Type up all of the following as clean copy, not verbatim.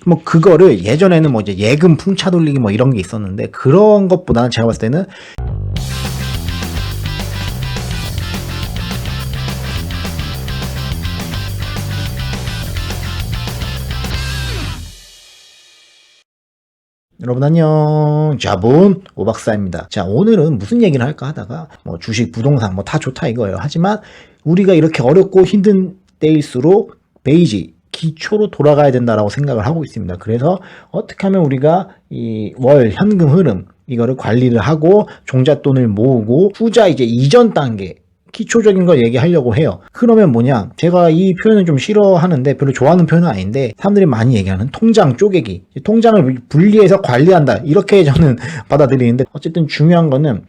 뭐 그거를 예전에는 뭐 이제 예금 풍차 돌리기 뭐 이런 게 있었는데 그런 것보다는 제가 봤을 때는 여러분 안녕. 자본 오박사입니다. 자, 오늘은 무슨 얘기를 할까 하다가 뭐 주식, 부동산 뭐 다 좋다 이거예요. 하지만 우리가 이렇게 어렵고 힘든 때일수록 베이지, 기초로 돌아가야 된다라고 생각을 하고 있습니다. 그래서 어떻게 하면 우리가 이 월 현금 흐름 이거를 관리를 하고 종잣돈을 모으고 투자 이제 이전 단계 기초적인 걸 얘기하려고 해요. 그러면 뭐냐, 제가 이 표현은 좀 싫어하는데 별로 좋아하는 표현은 아닌데 사람들이 많이 얘기하는 통장 쪼개기, 통장을 분리해서 관리한다 이렇게 저는 받아들이는데, 어쨌든 중요한 거는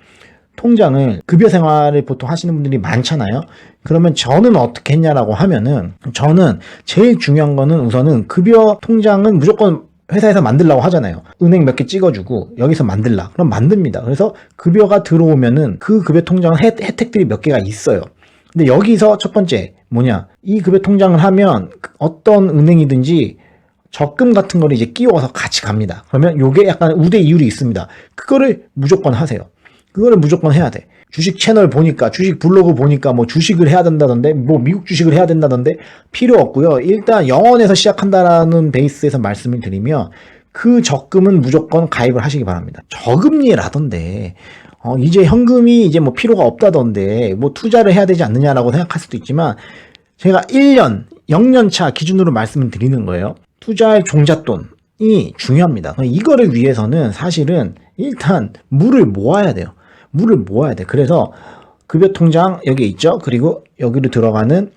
통장을 급여 생활을 보통 하시는 분들이 많잖아요. 그러면 저는 어떻게 했냐라고 하면은, 저는 제일 중요한 거는 우선은 급여 통장은 무조건 회사에서 만들라고 하잖아요. 은행 몇 개 찍어주고 여기서 만들라. 그럼 만듭니다. 그래서 급여가 들어오면은 그 급여 통장은 혜택들이 몇 개가 있어요. 근데 여기서 첫 번째 뭐냐, 이 급여 통장을 하면 어떤 은행이든지 적금 같은 거를 이제 끼워서 같이 갑니다. 그러면 요게 약간 우대 이율이 있습니다. 그거를 무조건 하세요. 그거를 무조건 해야 돼. 주식 채널 보니까, 주식 블로그 보니까 뭐 주식을 해야 된다던데, 뭐 미국 주식을 해야 된다던데, 필요 없고요. 일단 0원에서 시작한다라는 베이스에서 말씀을 드리면 그 적금은 무조건 가입을 하시기 바랍니다. 저금리라던데, 이제 현금이 이제 뭐 필요가 없다던데, 뭐 투자를 해야 되지 않느냐라고 생각할 수도 있지만, 제가 1년, 0년차 기준으로 말씀을 드리는 거예요. 투자의 종잣돈이 중요합니다. 이거를 위해서는 사실은 일단 물을 모아야 돼요. 물을 모아야 돼. 그래서 급여 통장 여기 있죠. 그리고 여기로 들어가는,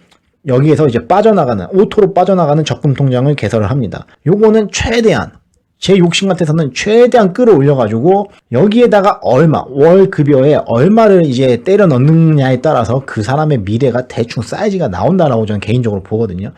여기에서 이제 빠져나가는, 오토로 빠져나가는 적금 통장을 개설을 합니다. 요거는 최대한, 제 욕심 같아서는 최대한 끌어올려가지고 여기에다가 얼마, 월 급여에 얼마를 이제 때려 넣느냐에 따라서 그 사람의 미래가 대충 사이즈가 나온다라고 저는 개인적으로 보거든요.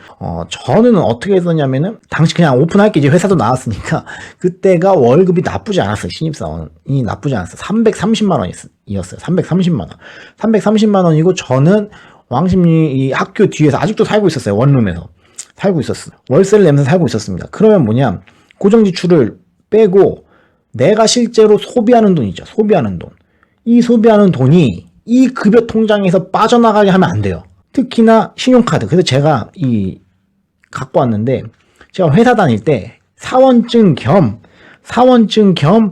저는 어떻게 했었냐면은, 당시 그냥 오픈할게, 이제 회사도 나왔으니까, 그때가 월급이 나쁘지 않았어요. 신입사원이 나쁘지 않았어요. 330만 원이었어요. 330만 원. 330만 원이고, 저는 왕십리 이 학교 뒤에서 아직도 살고 있었어요. 원룸에서. 살고 있었어요. 월세를 내면서 살고 있었습니다. 그러면 뭐냐, 고정 지출을 빼고 내가 실제로 소비하는 돈 있죠. 소비하는 돈. 이 소비하는 돈이 이 급여 통장에서 빠져나가게 하면 안 돼요. 특히나 신용카드. 그래서 제가 갖고 왔는데, 제가 회사 다닐 때 사원증 겸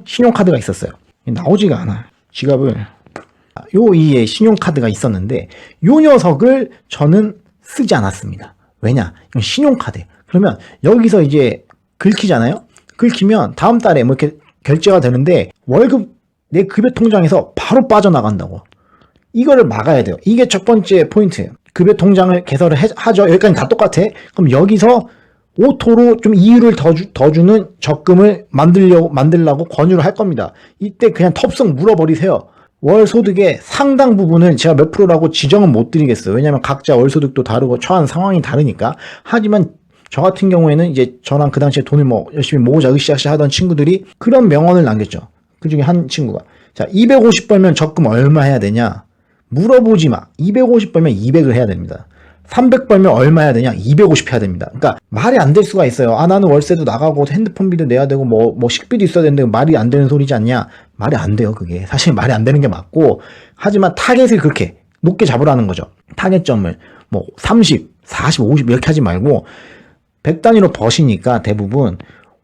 신용카드가 있었어요. 나오지가 않아. 지갑을. 이 신용카드가 있었는데, 요 녀석을 저는 쓰지 않았습니다. 왜냐? 이건 신용카드. 그러면 여기서 이제 긁히잖아요? 긁히면 다음 달에 뭐 이렇게 결제가 되는데 월급, 내 급여 통장에서 바로 빠져나간다고. 이거를 막아야 돼요. 이게 첫 번째 포인트예요. 급여 통장을 개설을 하죠. 여기까지 다 똑같아. 그럼 여기서 오토로 좀 이율을 더 주는 적금을 만들라고 권유를 할 겁니다. 이때 그냥 텁썩 물어버리세요. 월 소득의 상당 부분은 제가 몇 프로라고 지정은 못 드리겠어요. 왜냐면 각자 월 소득도 다르고 처한 상황이 다르니까. 하지만 저 같은 경우에는 이제 저랑 그 당시에 돈을 뭐 열심히 모으자 으쌰으쌰 하던 친구들이 그런 명언을 남겼죠. 그 중에 한 친구가, 자, 250 벌면 적금 얼마 해야 되냐? 물어보지 마. 250 벌면 200을 해야 됩니다. 300 벌면 얼마 해야 되냐? 250 해야 됩니다. 그러니까 말이 안 될 수가 있어요. 아, 나는 월세도 나가고 핸드폰비도 내야 되고 뭐 식비도 있어야 되는데 말이 안 되는 소리지 않냐? 말이 안 돼요. 그게 사실 말이 안 되는 게 맞고, 하지만 타겟을 그렇게 높게 잡으라는 거죠. 타겟점을 뭐 30, 40, 50 이렇게 하지 말고 100 단위로 버시니까 대부분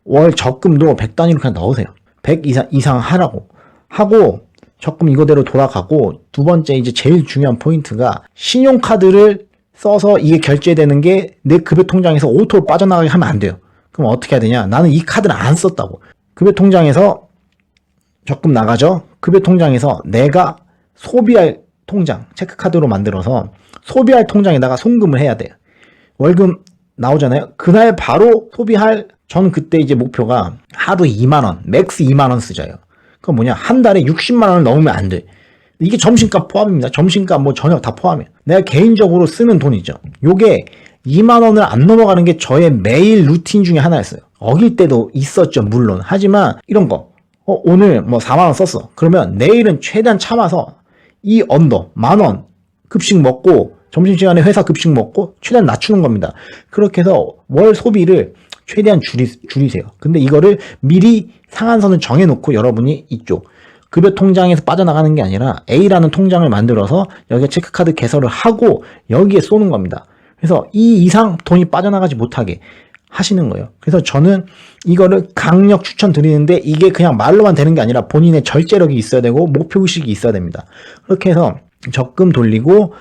월 적금도 100 단위로 그냥 넣으세요. 100 이상 하라고 하고, 적금 이거대로 돌아가고, 두 번째 이제 제일 중요한 포인트가, 신용카드를 써서 이게 결제되는 게 내 급여 통장에서 오토로 빠져나가게 하면 안 돼요. 그럼 어떻게 해야 되냐? 나는 이 카드를 안 썼다고. 급여 통장에서 적금 나가죠? 급여 통장에서 내가 소비할 통장, 체크카드로 만들어서 소비할 통장에다가 송금을 해야 돼요. 월급 나오잖아요. 그날 바로 소비할, 전 그때 이제 목표가 하루 2만원, 맥스 2만원 쓰자요. 그건 뭐냐, 한 달에 60만원을 넣으면 안 돼. 이게 점심값 포함입니다. 점심값 뭐 저녁 다 포함이에요. 내가 개인적으로 쓰는 돈이죠. 요게 2만원을 안 넘어가는 게 저의 매일 루틴 중에 하나였어요. 어길 때도 있었죠, 물론. 하지만 이런 거, 오늘 뭐 4만원 썼어. 그러면 내일은 최대한 참아서 이 언더, 10,000원 급식 먹고, 점심시간에 회사 급식 먹고 최대한 낮추는 겁니다. 그렇게 해서 월 소비를 최대한 줄이세요. 근데 이거를 미리 상한선을 정해놓고 여러분이 이쪽 급여 통장에서 빠져나가는 게 아니라 A라는 통장을 만들어서 여기에 체크카드 개설을 하고 여기에 쏘는 겁니다. 그래서 이 이상 돈이 빠져나가지 못하게 하시는 거예요. 그래서 저는 이거를 강력 추천드리는데 이게 그냥 말로만 되는 게 아니라 본인의 절제력이 있어야 되고 목표의식이 있어야 됩니다. 그렇게 해서 적금 돌리고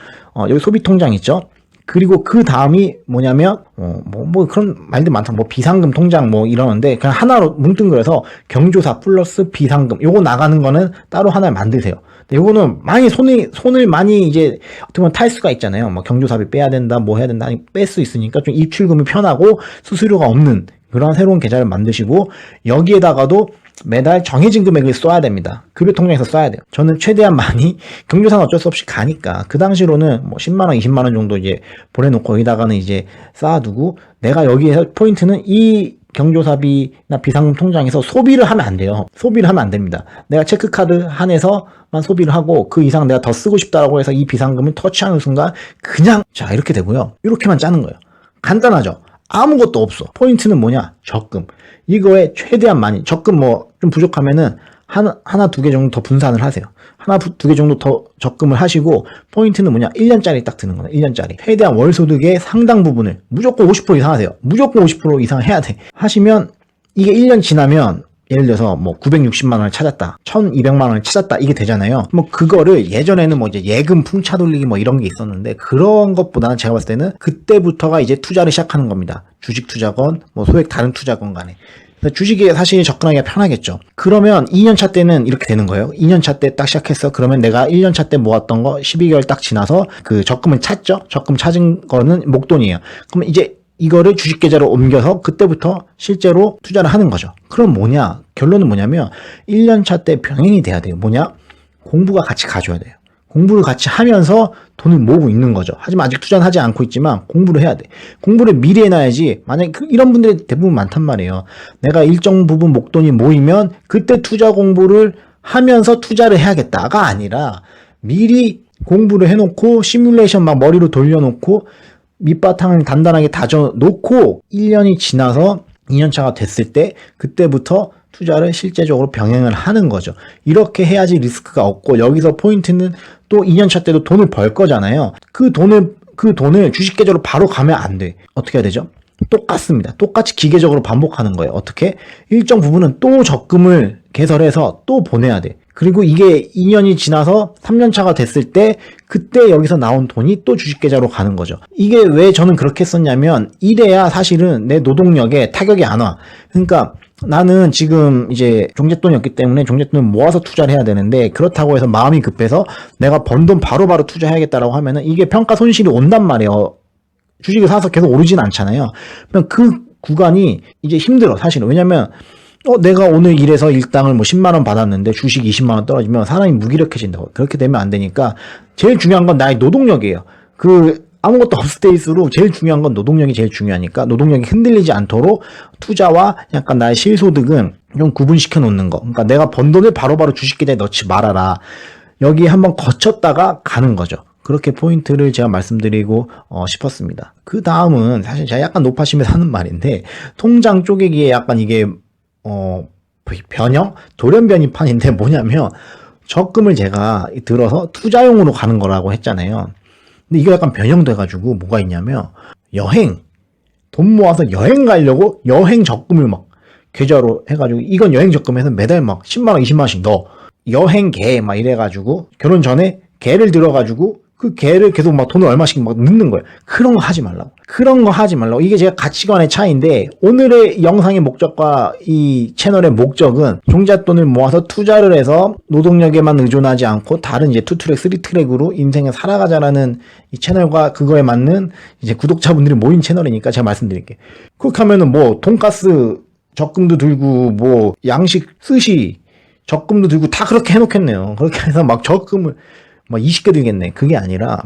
여기 소비통장 있죠? 그리고 그 다음이 뭐냐면 뭐 그런 말들 많다. 뭐 비상금 통장 뭐 이러는데 그냥 하나로 뭉뚱그려서 경조사 플러스 비상금 요거 나가는 거는 따로 하나 만드세요. 요거는 많이 손을 많이 이제 어떻게 보면 탈 수가 있잖아요. 뭐 경조사비 빼야 된다, 뭐 해야 된다, 뺄 수 있으니까 좀 입출금이 편하고 수수료가 없는 그런 새로운 계좌를 만드시고 여기에다가도 매달 정해진 금액을 써야 됩니다. 급여 통장에서 써야 돼요. 저는 최대한 많이 경조사는 어쩔 수 없이 가니까 그 당시로는 뭐 10만 원, 20만 원 정도 이제 보내놓고 여기다가는 이제 쌓아두고 내가 여기에서 포인트는 이 경조사비나 비상금 통장에서 소비를 하면 안 돼요. 소비를 하면 안 됩니다. 내가 체크카드 한해서만 소비를 하고 그 이상 내가 더 쓰고 싶다라고 해서 이 비상금을 터치하는 순간 그냥 자 이렇게 되고요. 이렇게만 짜는 거예요. 간단하죠. 아무것도 없어. 포인트는 뭐냐? 적금. 이거에 최대한 많이 적금 뭐 좀 부족하면은 하나 두 개 정도 더 분산을 하세요. 하나 두 개 정도 더 적금을 하시고 포인트는 뭐냐? 1년짜리 딱 드는 거네. 1년짜리. 최대한 월 소득의 상당 부분을 무조건 50% 이상 하세요. 무조건 50% 이상 해야 돼. 하시면 이게 1년 지나면 예를 들어서 뭐 960만 원을 찾았다. 1200만 원을 찾았다. 이게 되잖아요. 뭐 그거를 예전에는 뭐 이제 예금 풍차 돌리기 뭐 이런 게 있었는데 그런 것보다는 제가 봤을 때는 그때부터가 이제 투자를 시작하는 겁니다. 주식 투자건 뭐 소액 다른 투자건 간에. 주식에 사실 접근하기가 편하겠죠. 그러면 2년차 때는 이렇게 되는 거예요. 2년차 때 딱 시작했어. 그러면 내가 1년차 때 모았던 거 12개월 딱 지나서 그 적금을 찾죠. 적금 찾은 거는 목돈이에요. 그러면 이제 이거를 주식 계좌로 옮겨서 그때부터 실제로 투자를 하는 거죠. 그럼 뭐냐? 결론은 뭐냐면 1년차 때 병행이 돼야 돼요. 뭐냐? 공부가 같이 가줘야 돼요. 공부를 같이 하면서 돈을 모으고 있는 거죠. 하지만 아직 투자는 하지 않고 있지만 공부를 해야 돼. 공부를 미리 해놔야지. 만약에 이런 분들이 대부분 많단 말이에요. 내가 일정 부분 목돈이 모이면 그때 투자 공부를 하면서 투자를 해야겠다가 아니라 미리 공부를 해놓고 시뮬레이션 막 머리로 돌려놓고 밑바탕을 단단하게 다져놓고 1년이 지나서 2년차가 됐을 때 그때부터 투자를 실제적으로 병행을 하는 거죠. 이렇게 해야지 리스크가 없고 여기서 포인트는 또 2년차 때도 돈을 벌 거잖아요. 그 돈을 주식 계좌로 바로 가면 안 돼. 어떻게 해야 되죠? 똑같습니다. 똑같이 기계적으로 반복하는 거예요. 어떻게? 일정 부분은 또 적금을 개설해서 또 보내야 돼. 그리고 이게 2년이 지나서 3년차가 됐을 때 그때 여기서 나온 돈이 또 주식계좌로 가는 거죠. 이게 왜 저는 그렇게 했었냐면 이래야 사실은 내 노동력에 타격이 안 와. 그러니까 나는 지금 이제 종잣돈이 없기 때문에 종잣돈을 모아서 투자를 해야 되는데 그렇다고 해서 마음이 급해서 내가 번 돈 바로바로 투자해야겠다라고 하면은 이게 평가 손실이 온단 말이에요. 주식을 사서 계속 오르진 않잖아요. 그러면 그 구간이 이제 힘들어 사실은. 왜냐면 내가 오늘 일해서 일당을 뭐 10만 원 받았는데 주식 20만 원 떨어지면 사람이 무기력해진다고. 그렇게 되면 안 되니까 제일 중요한 건 나의 노동력이에요. 아무것도 없을 때일수록 제일 중요한 건 노동력이 제일 중요하니까 노동력이 흔들리지 않도록 투자와 약간 나의 실소득은 좀 구분시켜 놓는 거. 그러니까 내가 번 돈을 바로바로 주식계좌에 넣지 말아라. 여기에 한번 거쳤다가 가는 거죠. 그렇게 포인트를 제가 말씀드리고 싶었습니다. 그 다음은 사실 제가 약간 높아심에서 하는 말인데 통장 쪼개기에 약간 이게 변형? 돌연변이판인데 뭐냐면 적금을 제가 들어서 투자용으로 가는 거라고 했잖아요. 근데 이거 약간 변형돼가지고 뭐가 있냐면 돈 모아서 여행 가려고 여행 적금을 막 계좌로 해가지고 이건 여행 적금에서 매달 막 10만원 20만원씩 넣어. 여행계 막 이래가지고 결혼 전에 개를 들어가지고 그 개를 계속 막 돈을 얼마씩 막 넣는 거예요. 그런 거 하지 말라고. 이게 제가 가치관의 차이인데 오늘의 영상의 목적과 이 채널의 목적은 종잣돈을 모아서 투자를 해서 노동력에만 의존하지 않고 다른 이제 2트랙, 3트랙으로 인생을 살아가자라는 이 채널과 그거에 맞는 이제 구독자분들이 모인 채널이니까 제가 말씀드릴게요. 그렇게 하면은 뭐 돈가스 적금도 들고 뭐 양식 스시 적금도 들고 다 그렇게 해놓겠네요. 그렇게 해서 막 적금을 막 20개 들겠네. 그게 아니라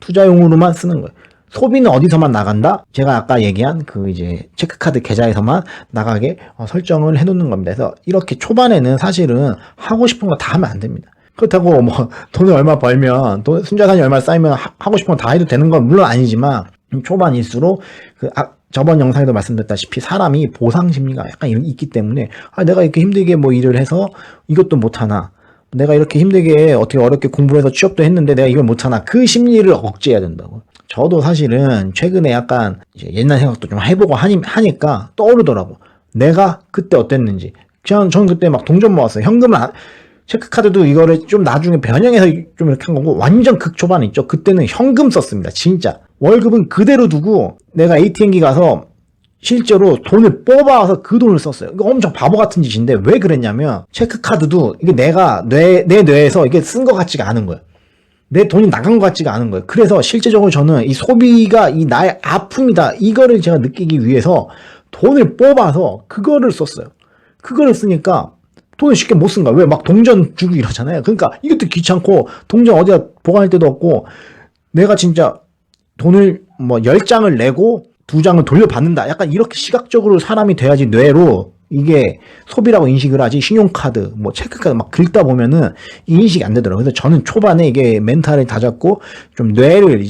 투자용으로만 쓰는 거예요. 소비는 어디서만 나간다? 제가 아까 얘기한 그 이제 체크카드 계좌에서만 나가게 설정을 해놓는 겁니다. 그래서 이렇게 초반에는 사실은 하고 싶은 거 다 하면 안 됩니다. 그렇다고 뭐 돈을 얼마 벌면 순자산이 얼마 쌓이면 하고 싶은 거 다 해도 되는 건 물론 아니지만 초반일수록 저번 영상에도 말씀드렸다시피 사람이 보상 심리가 약간 있기 때문에 내가 이렇게 힘들게 뭐 일을 해서 이것도 못하나, 내가 이렇게 힘들게 어떻게 어렵게 공부를 해서 취업도 했는데 내가 이걸 못하나, 그 심리를 억제해야 된다고. 저도 사실은 최근에 약간 이제 옛날 생각도 좀 해보고 하니까 떠오르더라고. 내가 그때 어땠는지. 저는 그때 막 동전 모았어요. 현금을 체크카드도 이거를 좀 나중에 변형해서 좀 이렇게 한 거고, 완전 극초반에 있죠. 그때는 현금 썼습니다. 진짜. 월급은 그대로 두고 내가 ATM기 가서 실제로 돈을 뽑아와서 그 돈을 썼어요. 이거 엄청 바보 같은 짓인데 왜 그랬냐면, 체크카드도 이게 내가 내 뇌에서 이게 쓴 것 같지가 않은 거예요. 내 돈이 나간 것 같지가 않은 거예요. 그래서 실제적으로 저는 이 소비가 이 나의 아픔이다, 이거를 제가 느끼기 위해서 돈을 뽑아서 그거를 썼어요. 그거를 쓰니까 돈을 쉽게 못 쓴 거야. 왜? 막 동전 주고 이러잖아요. 그러니까 이것도 귀찮고, 동전 어디다 보관할 데도 없고, 내가 진짜 돈을 뭐 10장을 내고 2장을 돌려받는다, 약간 이렇게 시각적으로 사람이 돼야지 뇌로 이게 소비라고 인식을 하지, 신용카드, 뭐 체크카드 막 긁다 보면은 인식이 안 되더라고요. 그래서 저는 초반에 이게 멘탈을 다잡고 좀 뇌를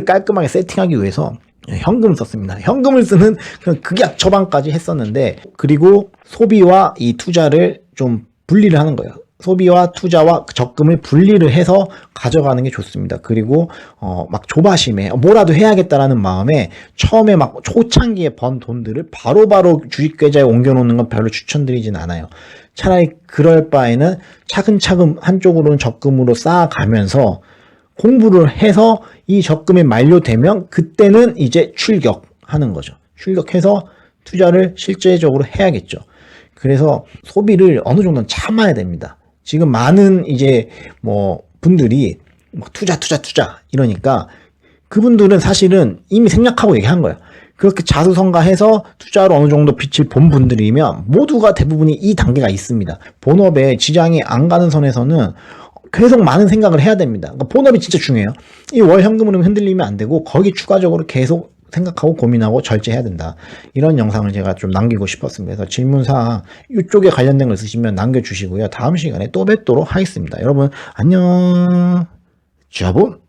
깔끔하게 세팅하기 위해서 현금을 썼습니다. 현금을 쓰는 극약 처방까지 했었는데, 그리고 소비와 이 투자를 좀 분리를 하는 거예요. 소비와 투자와 적금을 분리를 해서 가져가는 게 좋습니다. 그리고 막 조바심에 뭐라도 해야겠다라는 마음에 처음에 막 초창기에 번 돈들을 바로바로 주식 계좌에 옮겨놓는 건 별로 추천드리진 않아요. 차라리 그럴 바에는 차근차근 한쪽으로는 적금으로 쌓아가면서 공부를 해서 이 적금이 만료되면 그때는 이제 출격하는 거죠. 출격해서 투자를 실제적으로 해야겠죠. 그래서 소비를 어느 정도는 참아야 됩니다. 지금 많은 이제 뭐 분들이 막 투자 이러니까, 그분들은 사실은 이미 생략하고 얘기한 거예요. 그렇게 자수성가해서 투자로 어느 정도 빛을 본 분들이면 모두가 대부분이 이 단계가 있습니다. 본업에 지장이 안 가는 선에서는 계속 많은 생각을 해야 됩니다. 그러니까 본업이 진짜 중요해요. 이 월 현금으로 흔들리면 안 되고, 거기 추가적으로 계속 생각하고 고민하고 절제해야 된다. 이런 영상을 제가 좀 남기고 싶었습니다. 그래서 질문사항 이쪽에 관련된 거 있으시면 남겨주시고요. 다음 시간에 또 뵙도록 하겠습니다. 여러분 안녕. 자본.